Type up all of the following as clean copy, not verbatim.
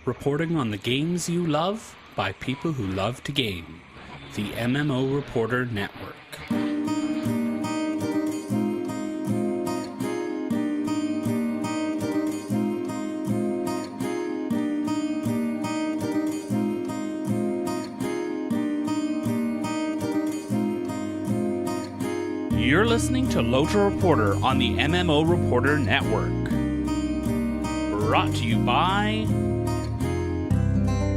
Reporting on the games you love by people who love to game. The MMO Reporter Network. You're listening to LOTRO Reporter on the MMO Reporter Network. Brought to you by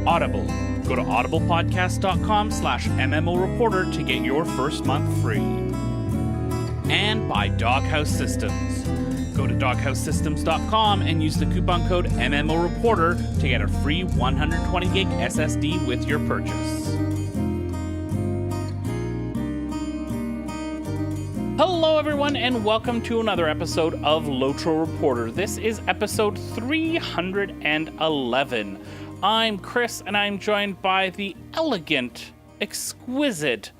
Audible. Go to audiblepodcast.com/MMO Reporter to get your first month free. And by Doghouse Systems. Go to doghousesystems.com and use the coupon code MMO Reporter to get a free 120 gig SSD with your purchase. Hello everyone and welcome to another episode of LOTRO Reporter. This is episode 311. I'm Chris and I'm joined by the elegant, exquisite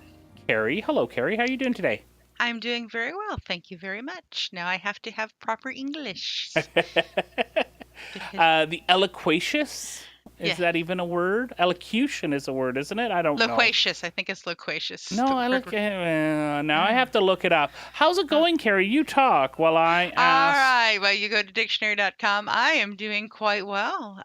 Carrie. Hello Carrie, how are you doing today? I'm doing very well, thank you very much. Now I have to have proper English. The eloquacious? Is that even a word? Elocution is a word, isn't it? I don't know. Loquacious, I think it's loquacious. No, I look. Now I have to look it up. How's it going, Carrie? You talk while I ask. All right, well, you go to dictionary.com. I am doing quite well.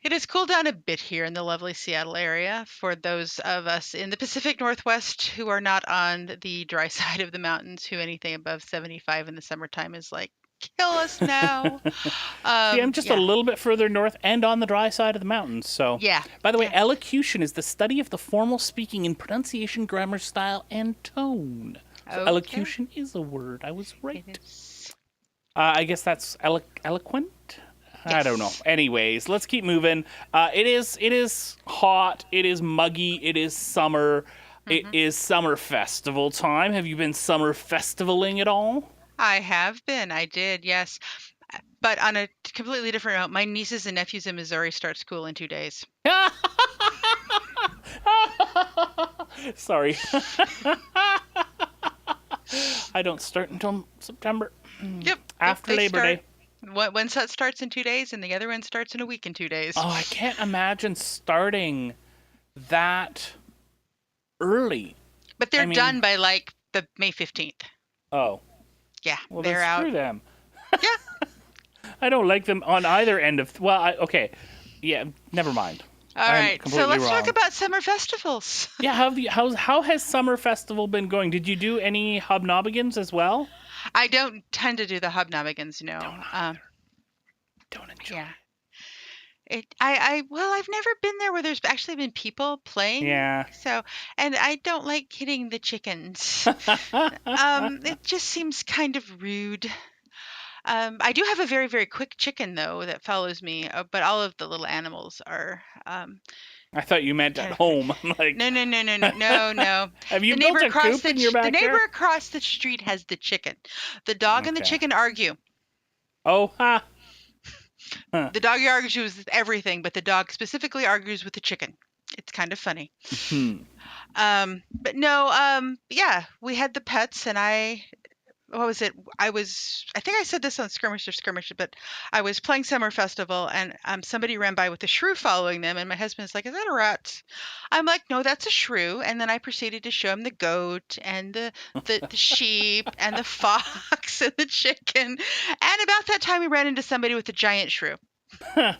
It has cooled down a bit here in the lovely Seattle area for those of us in the Pacific Northwest who are not on the dry side of the mountains, who anything above 75 in the summertime is like, kill us now. See, I'm just a little bit further north and on the dry side of the mountains. So, by the way, elocution is the study of the formal speaking in pronunciation, grammar, style, and tone. So elocution is a word. I was right. I guess that's eloquent. Yes. I don't know. Anyways, let's keep moving. It is hot. It is muggy. It is summer. It is summer festival time. Have you been summer festivaling at all? I have been. I did, yes. But on a completely different note, my nieces and nephews in Missouri start school in 2 days. Sorry. I don't start until September. Yep. After Labor Day. One set starts in 2 days, and the other one starts in a week in 2 days. Oh, I can't imagine starting that early. But they're done by, like, the May 15th. Oh. Yeah, well, they're then out. Screw them. Yeah. I don't like them on either end of... Well, okay. Yeah, never mind. All right, so let's talk about summer festivals. Yeah, how has Summer Festival been going? Did you do any hobnobbigans as well? I don't tend to do the hobnobbigans, no. Don't enjoy. Yeah. I've never been there where there's actually been people playing. Yeah. So, and I don't like hitting the chickens. It just seems kind of rude. I do have a very, very quick chicken though that follows me, but all of the little animals are. I thought you meant at home. I'm like, no. Have you built a coop in your backyard? The neighbor across the street has the chicken. The dog and the chicken argue. Oh, ha. Huh. The dog argues with everything, but the dog specifically argues with the chicken. It's kind of funny. But no, we had the pets, and what was it? I think I said this on Skirmish, but I was playing Summer Festival, and somebody ran by with a shrew following them, and my husband's like, "Is that a rat?" I'm like, "No, that's a shrew." And then I proceeded to show him the goat and the sheep and the fox and the chicken. And about that time, we ran into somebody with a giant shrew. That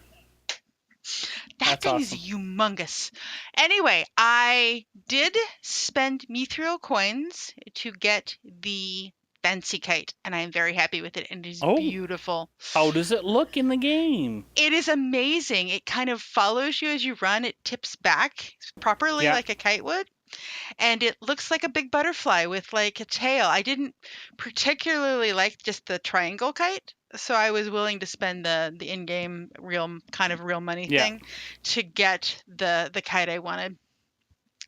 thing is humongous. Anyway, I did spend mithril coins to get the fancy kite, and I'm very happy with it, and it is beautiful. How does it look in the game? It is amazing. It kind of follows you as you run. It tips back properly like a kite would, and it looks like a big butterfly with like a tail. I didn't particularly like just the triangle kite, so I was willing to spend the in-game real money thing to get the kite I wanted.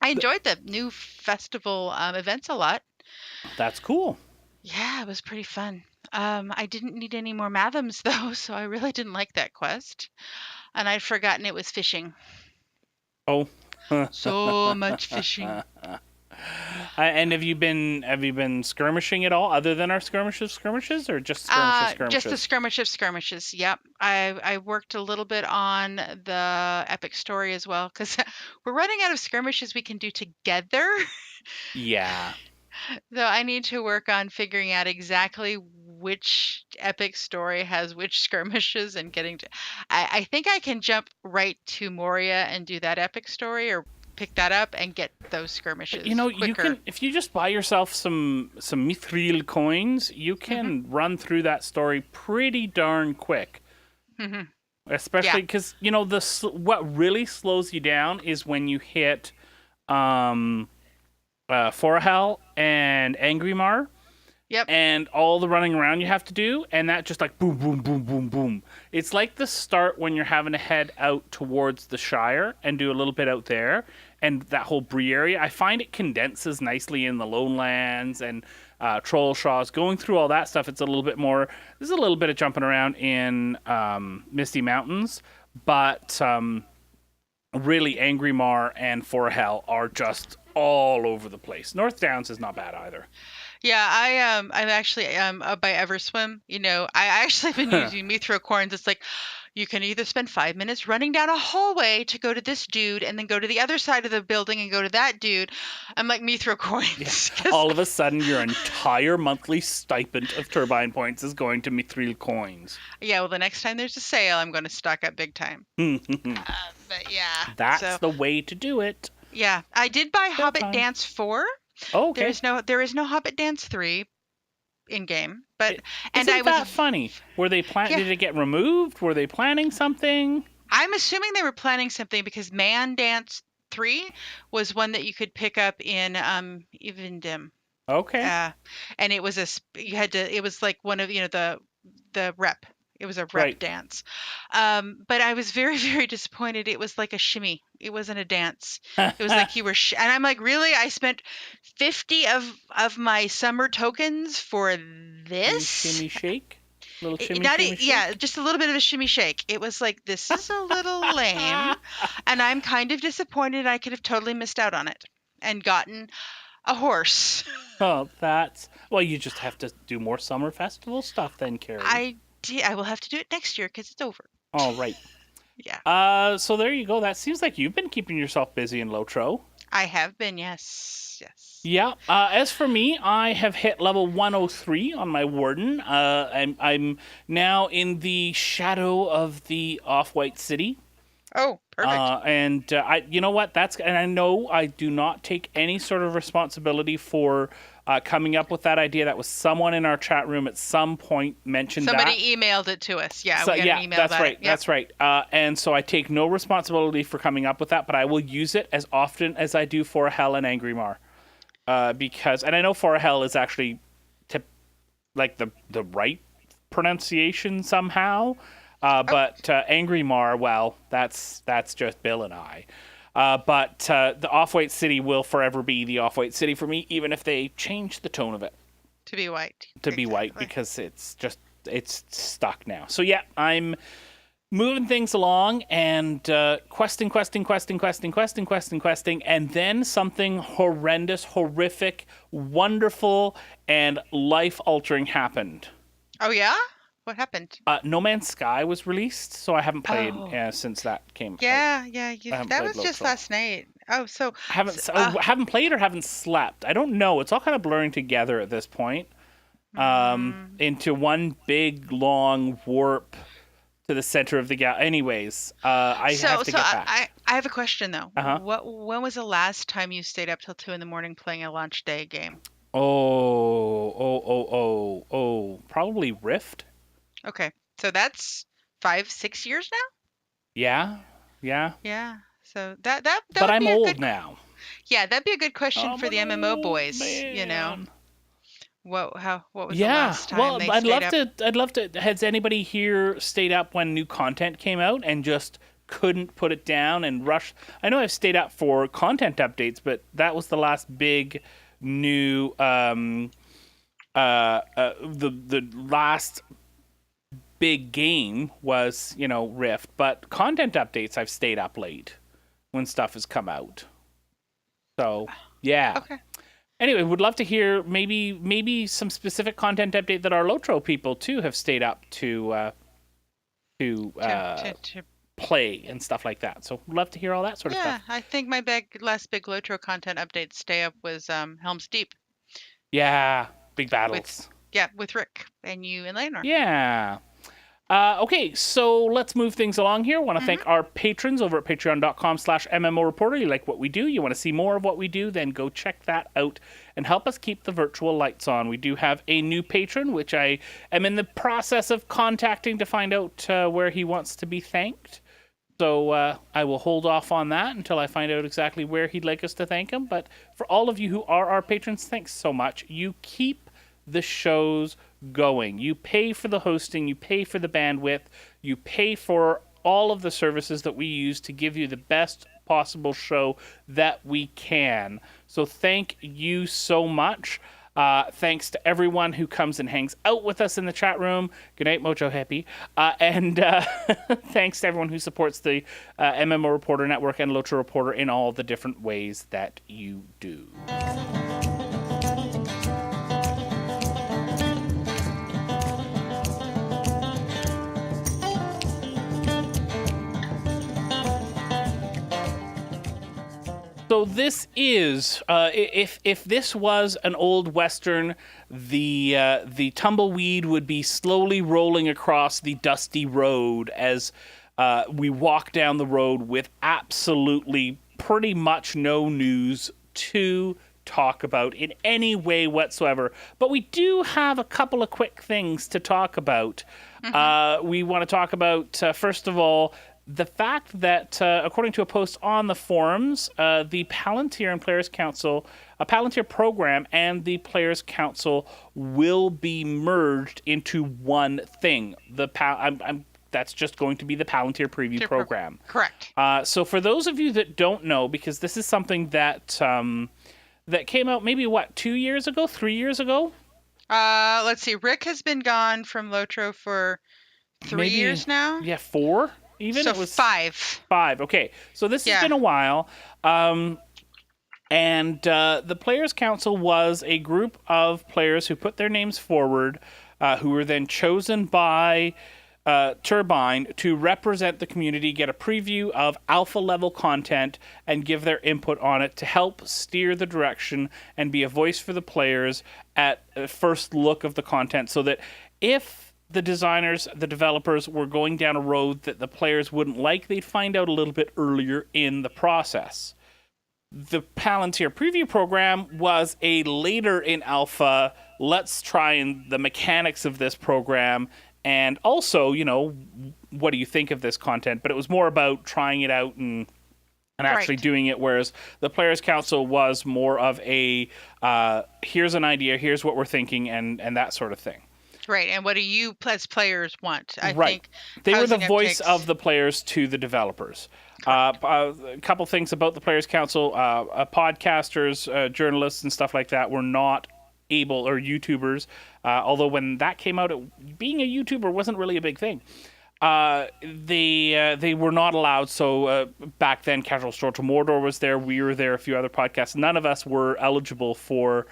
I enjoyed the new festival events a lot. That's cool. Yeah, it was pretty fun. I didn't need any more Mathams, though, so I really didn't like that quest. And I'd forgotten it was fishing. Oh. So much fishing. And have you been skirmishing at all, other than our skirmish of skirmishes, or just skirmish of skirmishes? Just the skirmish of skirmishes. Yep. I worked a little bit on the epic story as well, because we're running out of skirmishes we can do together. Yeah. So I need to work on figuring out exactly which epic story has which skirmishes and getting to. I think I can jump right to Moria and do that epic story, or pick that up and get those skirmishes quicker. You can, if you just buy yourself some mithril coins, you can run through that story pretty darn quick. Especially because what really slows you down is when you hit Forahel and Angrimar. Yep. And all the running around you have to do, and that just like boom, boom, boom, boom, boom. It's like the start when you're having to head out towards the Shire and do a little bit out there, and that whole Bree area. I find it condenses nicely in the Lonelands and Trollshaws. Going through all that stuff, it's a little bit more. There's a little bit of jumping around in Misty Mountains, but really, Angrimar and Forahel are just all over the place. North Downs is not bad either. Yeah, I'm actually up by Everswim. I actually been using Mithril coins. It's like you can either spend 5 minutes running down a hallway to go to this dude, and then go to the other side of the building and go to that dude. I'm like Mithril coins. Yeah. All of a sudden, your entire monthly stipend of turbine points is going to Mithril coins. Yeah, well, the next time there's a sale, I'm going to stock up big time. But yeah, that's the way to do it. Yeah, I did buy Hobbit Dance 4. Oh, okay. There is no Hobbit Dance 3 in game, but Isn't that funny? Were they Did it get removed? Were they planning something? I'm assuming they were planning something, because Man Dance 3 was one that you could pick up in Evendim. Okay. And it was it was like one of the rep. It was a rep dance. But I was very, very disappointed. It was like a shimmy. It wasn't a dance. It was like you were, and I'm like, really? I spent 50 of my summer tokens for this? Shimmy shake? Little shimmy, shake? Yeah, just a little bit of a shimmy shake. It was like, this is a little lame. And I'm kind of disappointed. I could have totally missed out on it and gotten a horse. Oh, you just have to do more summer festival stuff then, Carrie. I will have to do it next year because it's over. All right. Yeah. So there you go. That seems like you've been keeping yourself busy in LOTRO. I have been, yes. Yeah. As for me, I have hit level 103 on my Warden. I'm now in the shadow of the Off-White City. Oh, perfect. You know what? And I know I do not take any sort of responsibility for coming up with that idea. That was someone in our chat room at some point mentioned Somebody emailed it to us. Yeah, we got an email that's about right. it. Yep. That's right. And so I take no responsibility for coming up with that, but I will use it as often as I do for Hell and Angrimar. Because I know Forahel is actually like the right pronunciation somehow, but Angrimar, well, that's just Bill and I. But the Off-White City will forever be the Off-White City for me, even if they change the tone of it to be white. Be white, because it's stuck now. So yeah, I'm moving things along and questing, and then something horrendous, horrific, wonderful, and life-altering happened. Oh, yeah? What happened? No Man's Sky was released, so I haven't played since that came out. Yeah. That was just last night. Oh, so... haven't played or haven't slept. I don't know. It's all kind of blurring together at this point into one big, long warp to the center of the galaxy. Anyways, I have to get back. I have a question, though. Uh-huh. When was the last time you stayed up till 2 a.m. playing a launch day game? Probably Rift. Okay, so that's 5-6 years now? Yeah. So that but I'm old now. Yeah, that'd be a good question for the MMO boys. Man. What was the last time they stayed up? I'd love to. Has anybody here stayed up when new content came out and just couldn't put it down and rush? I know I've stayed up for content updates, but that was the last big new the last big game was, Rift, but content updates I've stayed up late when stuff has come out. So, Yeah. Okay. Anyway, would love to hear maybe some specific content update that our LOTRO people too have stayed up to play and stuff like that. So love to hear all that sort of stuff. Yeah, I think my last big LOTRO content update stay up was Helm's Deep. Yeah, big battles. With Rick and you and Leonor. Yeah. Okay, so let's move things along here. I want to thank our patrons over at patreon.com/MMOreporter. You like what we do? You want to see more of what we do? Then go check that out and help us keep the virtual lights on. We do have a new patron, which I am in the process of contacting to find out where he wants to be thanked. So I will hold off on that until I find out exactly where he'd like us to thank him. But for all of you who are our patrons, thanks so much. You keep the shows going. You pay for the hosting, you pay for the bandwidth, you pay for all of the services that we use to give you the best possible show that we can. So thank you so much. Thanks to everyone who comes and hangs out with us in the chat room. Good night, Mojo Happy. And thanks to everyone who supports the MMO Reporter Network and LOTRO Reporter in all the different ways that you do. So this is, if this was an old Western, the tumbleweed would be slowly rolling across the dusty road as we walk down the road with absolutely pretty much no news to talk about in any way whatsoever. But we do have a couple of quick things to talk about. We want to talk about, first of all, the fact that, according to a post on the forums, the Palantir and Players Council, a Palantir program and the Players Council will be merged into one thing. That's just going to be the Palantir Preview program. Correct. So for those of you that don't know, because this is something that that came out maybe, 2 years ago, 3 years ago? Let's see. Rick has been gone from LOTRO for 3 years now? Yeah, 4? Even so it was 5. 5. Okay, so this has been a while, and the Players Council was a group of players who put their names forward, who were then chosen by Turbine to represent the community, get a preview of alpha level content, and give their input on it to help steer the direction and be a voice for the players at first look of the content, so that if the designers, the developers were going down a road that the players wouldn't like, they'd find out a little bit earlier in the process. The Palantir Preview program was a later in alpha, let's try the mechanics of this program, and also, what do you think of this content? But it was more about trying it out and actually doing it, whereas the Players Council was more of a, here's an idea, here's what we're thinking, and that sort of thing. Right, and what do you as players want? I think they were the voice of the players to the developers. A couple things about the Players Council: podcasters, journalists, and stuff like that were not able, or YouTubers. Although when that came out, being a YouTuber wasn't really a big thing. They were not allowed. So back then, Casual Stroll to Mordor was there. We were there. A few other podcasts. None of us were eligible for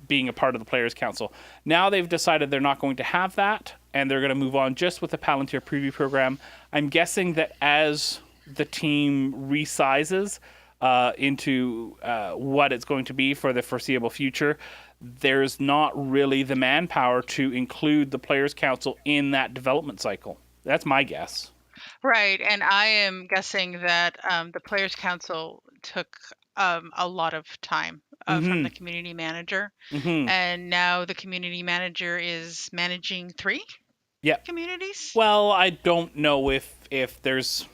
being a part of the Players Council. Now they've decided they're not going to have that, and they're going to move on just with the Palantir Preview program. I'm guessing that as the team resizes into what it's going to be for the foreseeable future, there's not really the manpower to include the Players Council in that development cycle. That's my guess. Right, and I am guessing that the Players Council took a lot of time from the community manager, and now the community manager is managing 3 communities. Well, I don't know if there's...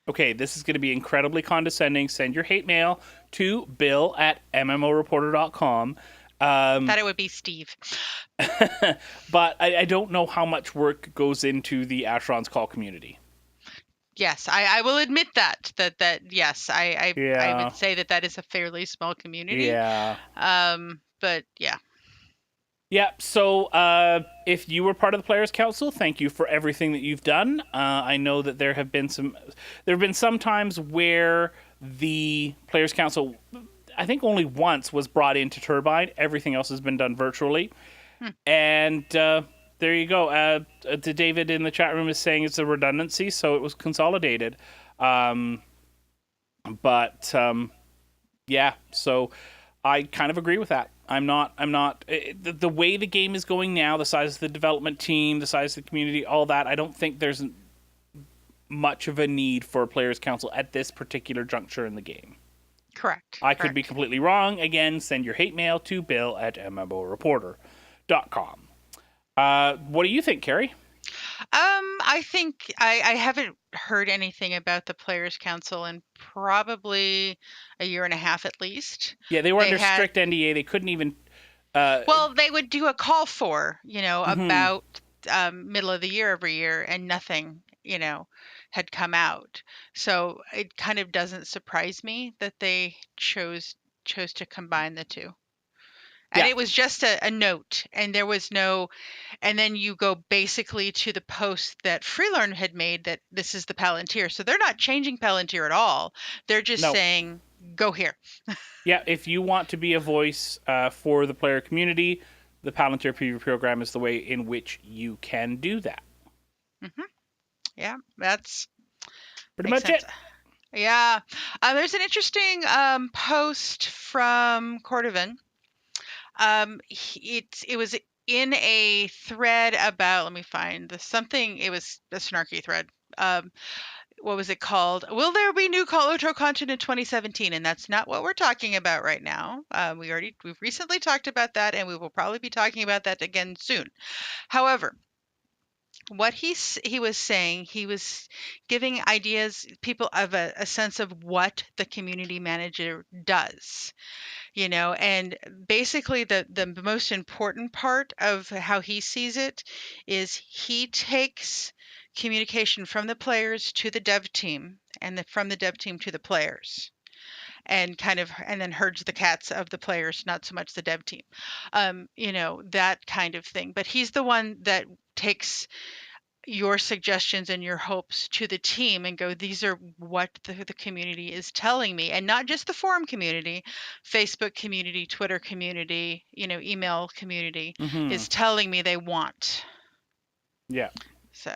Okay, this is going to be incredibly condescending. Send your hate mail to bill@mmoreporter.com. Thought it would be Steve. But I don't know how much work goes into the Asheron's Call community. Yes, I will admit that yes, I would say that is a fairly small community. Yeah. But yeah. Yeah, so if you were part of the Players Council, thank you for everything that you've done. I know that there have been some times where the Players Council I think only once was brought into Turbine. Everything else has been done virtually. And there you go. David in the chat room is saying it's a redundancy, so it was consolidated. Yeah, so I kind of agree with that. I'm not the way the game is going now, the size of the development team, the size of the community, all that, I don't think there's much of a need for a players council at this particular juncture in the game. Correct. I could be completely wrong. Again, send your hate mail to bill@mmoreporter.com. What do you think, Carrie? I think I haven't heard anything about the Players Council in probably a year and a half at least. Yeah, they were under strict NDA. They couldn't even... well, they would do a call for, about middle of the year every year, and nothing, had come out. So it kind of doesn't surprise me that they chose to combine the two. And it was just a note, and there was no, and then you go basically to the post that Freelearn had made that this is the Palantir. So they're not changing Palantir at all. They're just saying, go here. Yeah, if you want to be a voice for the player community, the Palantir preview program is the way in which you can do that. Mm-hmm. Yeah, that's pretty much it. Yeah. There's an interesting post from Cordovan. It was in a thread about, let me find something. It was a snarky thread. What was it called? Will there be new LOTRO content in 2017? And that's not what we're talking about right now. We've recently talked about that, and we will probably be talking about that again soon. However, what he was saying, he was giving people of a sense of what the community manager does. And basically the most important part of how he sees it is he takes communication from the players to the dev team, and from the dev team to the players, and then herds the cats of the players, not so much the dev team, that kind of thing. But he's the one that takes your suggestions and your hopes to the team and go, these are what the community is telling me, and not just the forum community, Facebook community, Twitter community, email community is telling me they want. Yeah. So,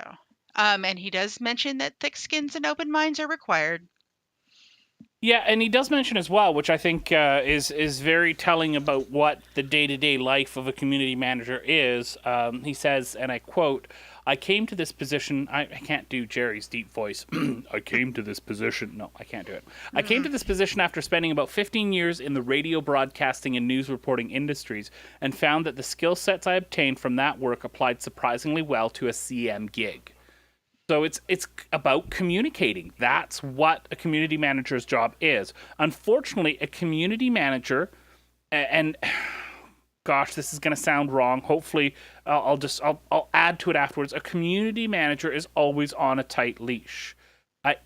and he does mention that thick skins and open minds are required. Yeah, and he does mention as well, which I think is very telling about what the day-to-day life of a community manager is. He says, and I quote, I came to this position... I can't do Jerry's deep voice. I came to this position... No, I can't do it. I came to this position after spending about 15 years in the radio broadcasting and news reporting industries, and found that the skill sets I obtained from that work applied surprisingly well to a CM gig. So it's about communicating. That's what a community manager's job is. Unfortunately, a community manager, and gosh, this is going to sound wrong. Hopefully, I'll add to it afterwards. A community manager is always on a tight leash.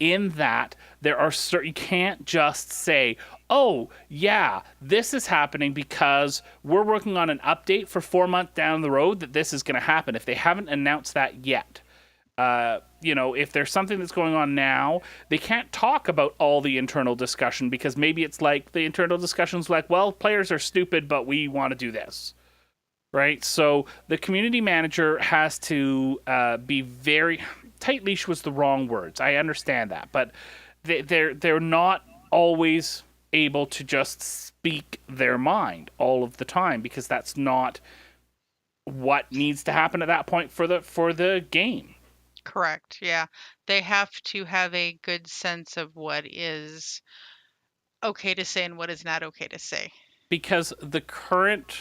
In that there are certain, you can't just say, oh yeah, this is happening because we're working on an update for 4 months down the road that this is going to happen. If they haven't announced that yet. If there's something that's going on now, they can't talk about all the internal discussion, because maybe it's like the internal discussion's like, well, players are stupid, but we want to do this. Right? So the community manager has to be very... Tight leash was the wrong words. I understand that. But they're not always able to just speak their mind all of the time, because that's not what needs to happen at that point for the game. Correct. Yeah. They have to have a good sense of what is okay to say and what is not okay to say. Because the current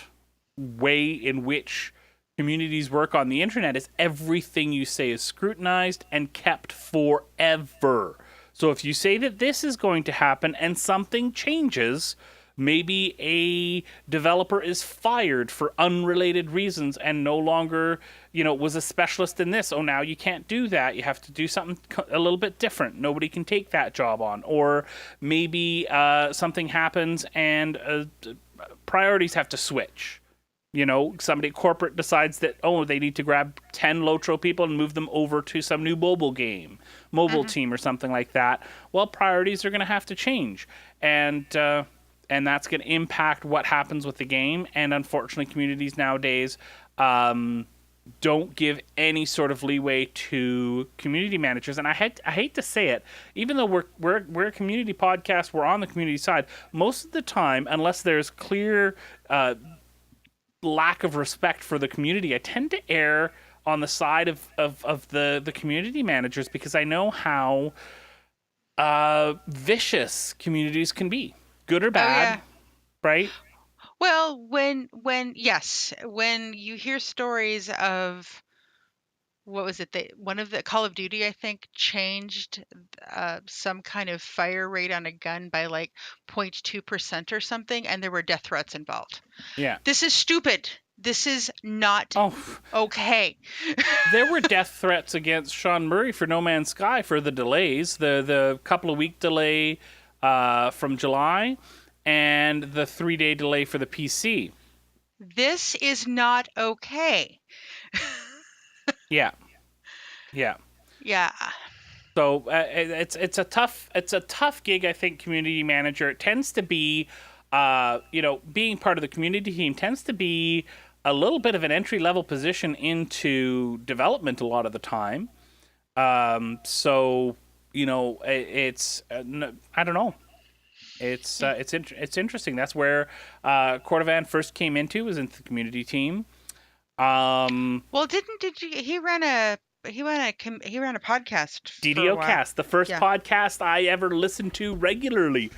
way in which communities work on the internet is everything you say is scrutinized and kept forever. So if you say that this is going to happen and something changes, maybe a developer is fired for unrelated reasons and no longer, was a specialist in this. Oh, now you can't do that. You have to do something a little bit different. Nobody can take that job on. Or maybe something happens and priorities have to switch. Somebody corporate decides that, they need to grab 10 LOTRO people and move them over to some new mobile team or something like that. Well, priorities are going to have to change. And and that's going to impact what happens with the game. And unfortunately, communities nowadays don't give any sort of leeway to community managers. And I hate to say it, even though we're a community podcast, we're on the community side. Most of the time, unless there's clear lack of respect for the community, I tend to err on the side of the community managers, because I know how vicious communities can be, good or bad, right? Well, when you hear stories of, what was it? One of the Call of Duty, I think, changed some kind of fire rate on a gun by like 0.2% or something, and there were death threats involved. Yeah. This is stupid. This is not okay. There were death threats against Sean Murray for No Man's Sky for the delays, the couple of week delay from July, and the 3-day delay for the PC. This is not okay. Yeah. So it's a tough gig, I think. Community manager, it tends to be, being part of the community team tends to be a little bit of an entry level position into development a lot of the time. So it's I don't know. It's interesting. That's where Cordovan first came into, was into the community team. Well, did you? He ran a podcast. DDO Cast, the first podcast I ever listened to regularly.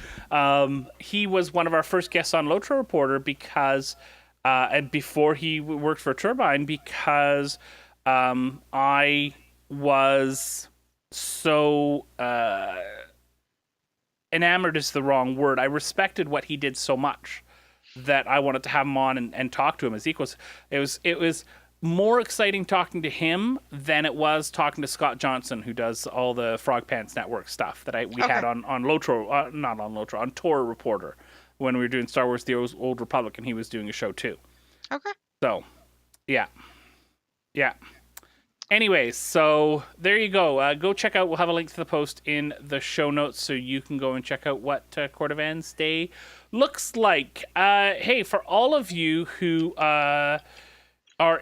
He was one of our first guests on LOTRO Reporter because, and before he worked for Turbine, because I was so enamored is the wrong word. I respected what he did so much that I wanted to have him on and talk to him as equals. It was more exciting talking to him than it was talking to Scott Johnson, who does all the Frog Pants Network stuff that we had on LOTRO, not on LOTRO, on Tor Reporter, when we were doing Star Wars: The Old Republic, and he was doing a show too. Okay. So, yeah. Anyways, so there you go. Go check out. We'll have a link to the post in the show notes, so you can go and check out what Cordovan's Day looks like. Hey, for all of you who are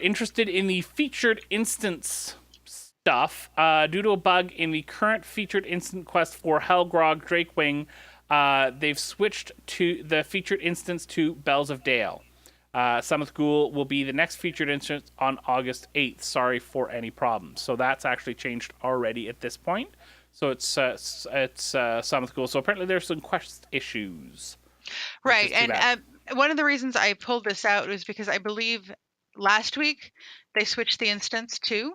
interested in the featured instance stuff, due to a bug in the current featured instant quest for Helgrog Drakewing, they've switched to the featured instance to Bells of Dale. Summit Ghoul will be the next featured instance on August 8th. Sorry for any problems. So that's actually changed already at this point. So it's Summit Ghoul. So apparently there's some quest issues. Right, and one of the reasons I pulled this out was because I believe last week they switched the instance too,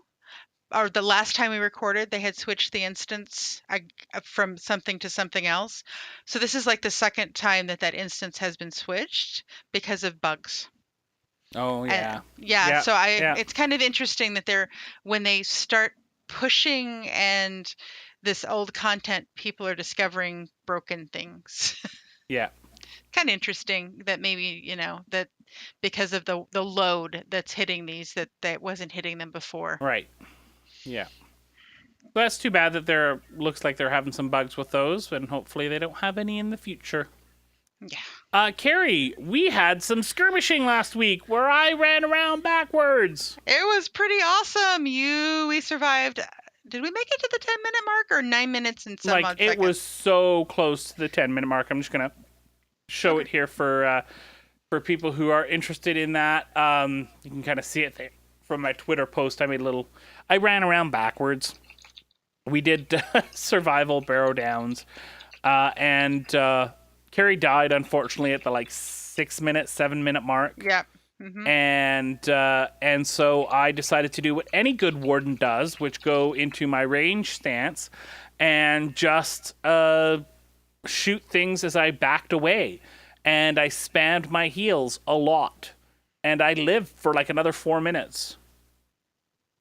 or the last time we recorded they had switched the instance from something to something else. So this is like the second time that instance has been switched because of bugs. Oh yeah. So it's kind of interesting that when they start pushing and this old content, people are discovering broken things. Yeah. Kind of interesting that maybe, that because of the load that's hitting these, that wasn't hitting them before. Right. Yeah. Well, that's too bad that looks like they're having some bugs with those, and hopefully they don't have any in the future. Yeah. Carrie, we had some skirmishing last week where I ran around backwards. It was pretty awesome. We survived. Did we make it to the 10-minute mark, or 9 minutes and some odd seconds? It was so close to the 10-minute mark. I'm just going to show it here for people who are interested in that. You can kind of see it there from my Twitter post. I ran around backwards. We did survival barrow downs, and Carrie died, unfortunately, at the 7-minute mark. Yeah. Mm-hmm. And so I decided to do what any good warden does, which go into my range stance and just shoot things as I backed away. And I spammed my heals a lot. And I lived for another 4 minutes.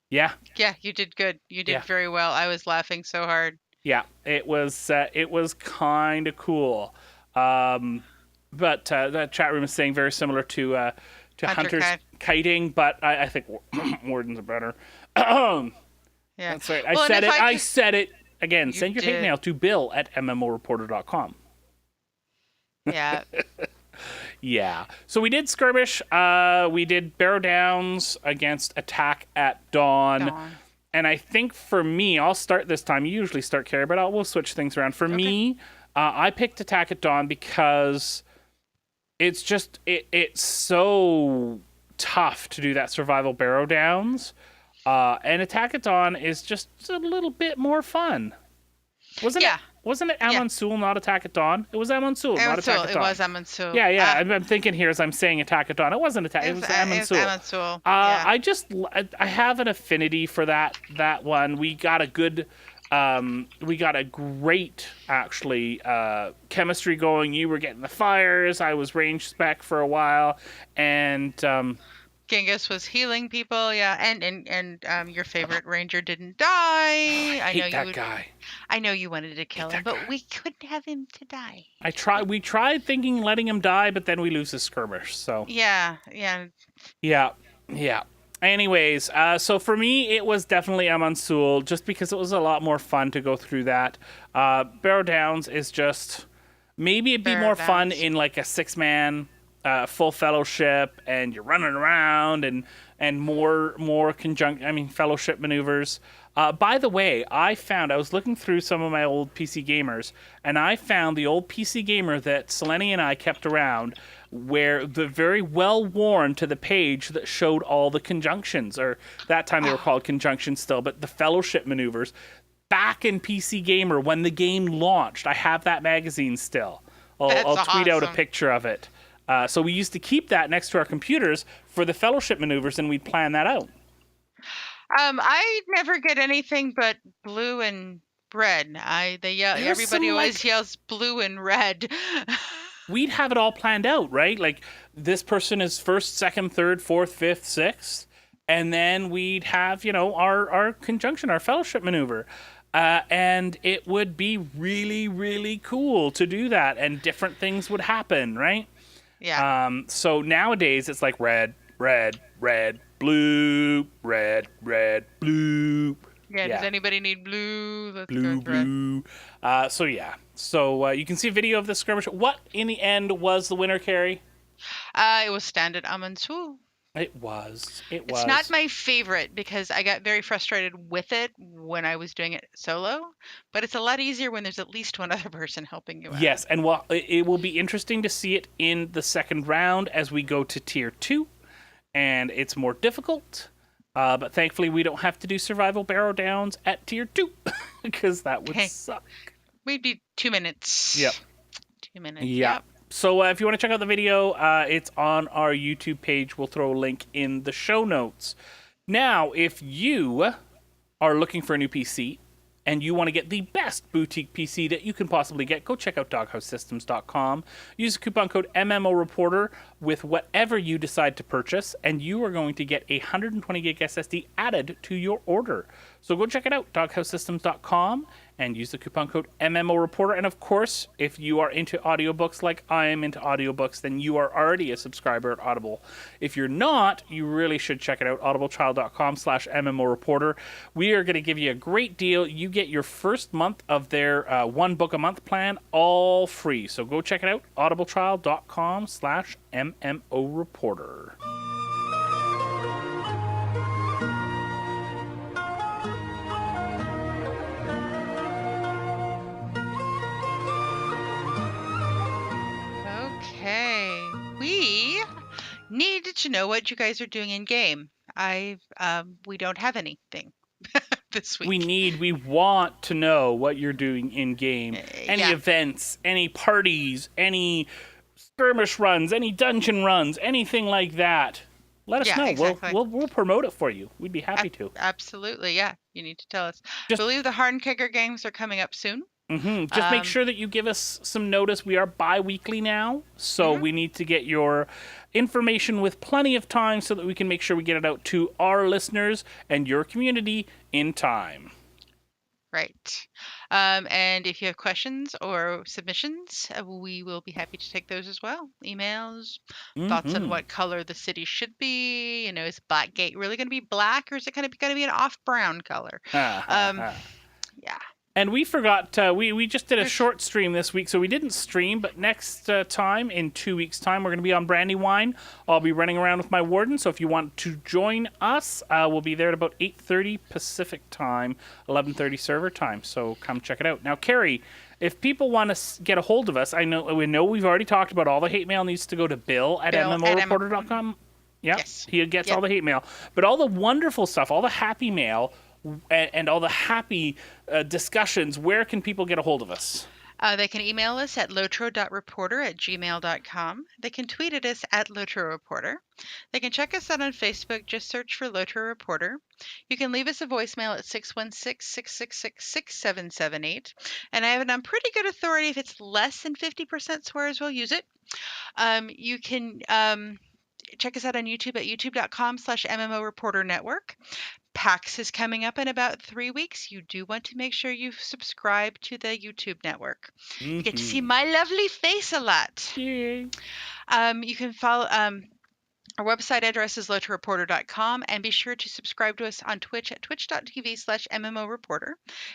Yeah. Yeah, you did good. You did very well. I was laughing so hard. Yeah, it was kind of cool. But the chat room is saying very similar to Hunter's kiting, but I think Wardens are better. Yeah. That's right. I said it. Again, send your hate mail to bill@mmorreporter.com. Yeah. Yeah. So we did skirmish. We did Barrow Downs against Attack at Dawn. And I think for me, I'll start this time. You usually start, Carrie, but we'll switch things around. For me, I picked Attack at Dawn because it's just it's so tough to do that survival Barrow Downs. And Attack at Dawn is just a little bit more fun. Wasn't it Amon Sul, not Attack at Dawn? It was Amon Sul, not Attack at Dawn. It was Amon Sul. Yeah. I'm thinking here as I'm saying Attack at Dawn. It wasn't Attack. It was Amon Sul. Amon Sul. I have an affinity for that one. We got a great actually chemistry going. You were getting the fires. I was range spec for a while, and Genghis was healing people, and your favorite ranger didn't die. I hate that guy. I know you wanted to kill him, but we couldn't have him to die. We tried thinking letting him die, but then we lose the skirmish. So yeah. Anyways, so for me, it was definitely Amon Sul, just because it was a lot more fun to go through that. Barrow Downs is just maybe it'd be more fun in like a 6-man. Full fellowship, and you're running around and more fellowship maneuvers. By the way, I was looking through some of my old PC gamers, and I found the old PC gamer that Selene and I kept around, where the very well worn to the page that showed all the conjunctions, or that time they were called conjunctions still, but the fellowship maneuvers back in PC Gamer when the game launched. I have that magazine still. I'll tweet out a picture of it. So we used to keep that next to our computers for the fellowship maneuvers, and we'd plan that out. I never get anything but blue and red. Everybody always yells blue and red. We'd have it all planned out, right? Like this person is first, second, third, fourth, fifth, sixth, and then we'd have our conjunction, our fellowship maneuver. And it would be really, really cool to do that, and different things would happen, right? Yeah. So nowadays it's like red, red, red, blue, red, red, blue. Yeah. Does anybody need blue? Let's blue, go red. blue. So you can see a video of the skirmish. What in the end was the winner, Carrie? It was standard Amon Sul. It was. It's not my favorite because I got very frustrated with it when I was doing it solo, but it's a lot easier when there's at least one other person helping you out. Yes, and it will be interesting to see it in the second round as we go to tier 2, and it's more difficult, but thankfully we don't have to do survival Barrow Downs at tier 2 because that would suck. We'd be 2 minutes. Yep. 2 minutes. Yep. So if you want to check out the video, it's on our YouTube page. We'll throw a link in the show notes. Now, if you are looking for a new PC and you want to get the best boutique PC that you can possibly get, go check out doghousesystems.com. Use the coupon code MMOReporter with whatever you decide to purchase, and you are going to get a 120 gig SSD added to your order. So go check it out, doghousesystems.com, and use the coupon code MMOReporter. And of course, if you are into audiobooks like I am into audiobooks, then you are already a subscriber at Audible. If you're not, you really should check it out, audibletrial.com/MMOReporter. We are going to give you a great deal. You get your first month of their one book a month plan all free. So go check it out, audibletrial.com/MMOReporter. We needed to know what you guys are doing in game. We don't have anything this week. We want to know what you're doing in game. Any events, any parties, any skirmish runs, any dungeon runs, anything like that. Let us know. Exactly. We'll promote it for you. We'd be happy to. Absolutely, yeah. You need to tell us. I believe the Harnkicker games are coming up soon. Mm-hmm. Just make sure that you give us some notice. We are bi-weekly now, so we need to get your information with plenty of time so that we can make sure we get it out to our listeners and your community in time. Right. And if you have questions or submissions, we will be happy to take those as well. Emails, thoughts on what color the city should be. Is Blackgate really going to be black, or is it going to be an off-brown color? Yeah. And we forgot, we just did a short stream this week, so we didn't stream, but next time, in 2 weeks' time, we're going to be on Brandywine. I'll be running around with my Warden, so if you want to join us, we'll be there at about 8:30 Pacific time, 11:30 server time, so come check it out. Now, Carrie, if people want to get a hold of us, we know we've already talked about all the hate mail needs to go to Bill at MMOreporter.com. Yeah, yes. He gets all the hate mail. But all the wonderful stuff, all the happy mail, and all the happy discussions, where can people get a hold of us? They can email us at lotro.reporter@gmail.com. They can tweet at us at LOTROReporter. They can check us out on Facebook. Just search for LOTRO Reporter. You can leave us a voicemail at 616-666-6778. And I have it on pretty good authority. If it's less than 50% swears, we'll use it. You can check us out on YouTube at youtube.com/MMO Reporter Network. PAX is coming up in about 3 weeks. You do want to make sure you subscribe to the YouTube network. You get to see my lovely face a lot. Yay. You can follow... Our website address is LOTROReporter.com, and be sure to subscribe to us on Twitch at twitch.tv/MMOReporter.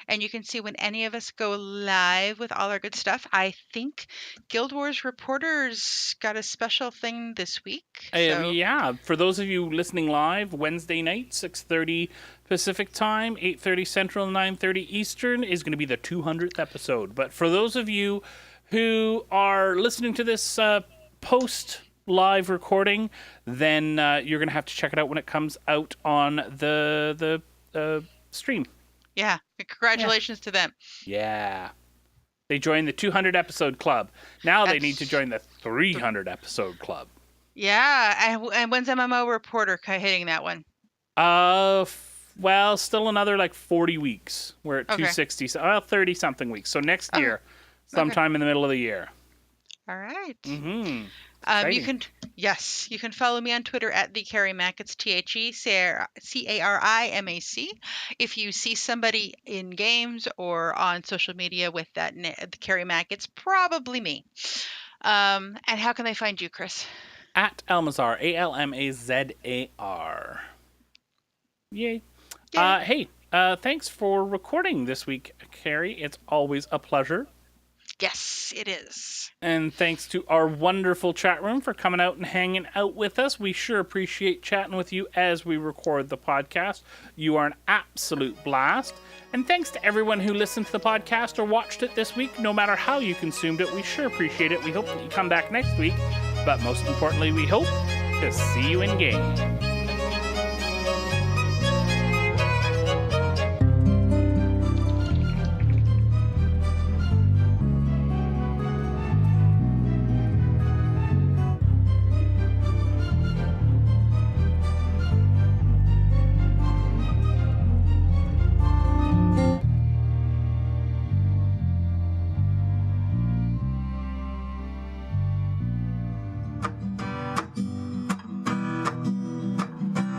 And you can see when any of us go live with all our good stuff. I think Guild Wars Reporters got a special thing this week. Yeah, for those of you listening live, Wednesday night, 6:30 Pacific time, 8:30 Central, 9:30 Eastern is going to be the 200th episode. But for those of you who are listening to this post-live recording, then you're going to have to check it out when it comes out on the stream. Yeah, congratulations to them. Yeah. They joined the 200 episode club. Now they need to join the 300 episode club. Yeah, and when's MMO Reporter hitting that one? Well, still another like 40 weeks. We're at 260, 30 something weeks. So next year, sometime in the middle of the year. All right. Mm-hmm. You can follow me on Twitter at the Carrie Mac. It's TheCarriMac. If you see somebody in games or on social media with that the Carrie Mac, it's probably me. And how can they find you, Chris? At Almazar, ALMAZAR. Yay. Hey, thanks for recording this week, Carrie. It's always a pleasure. Yes, it is. And thanks to our wonderful chat room for coming out and hanging out with us. We sure appreciate chatting with you as we record the podcast. You are an absolute blast. And thanks to everyone who listened to the podcast or watched it this week. No matter how you consumed it, we sure appreciate it. We hope that you come back next week. But most importantly, we hope to see you in game.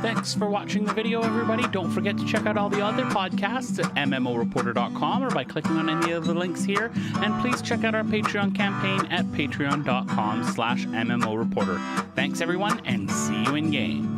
Thanks for watching the video, everybody. Don't forget to check out all the other podcasts at MMOReporter.com or by clicking on any of the links here. And please check out our Patreon campaign at patreon.com/MMOReporter. Thanks, everyone, and see you in game.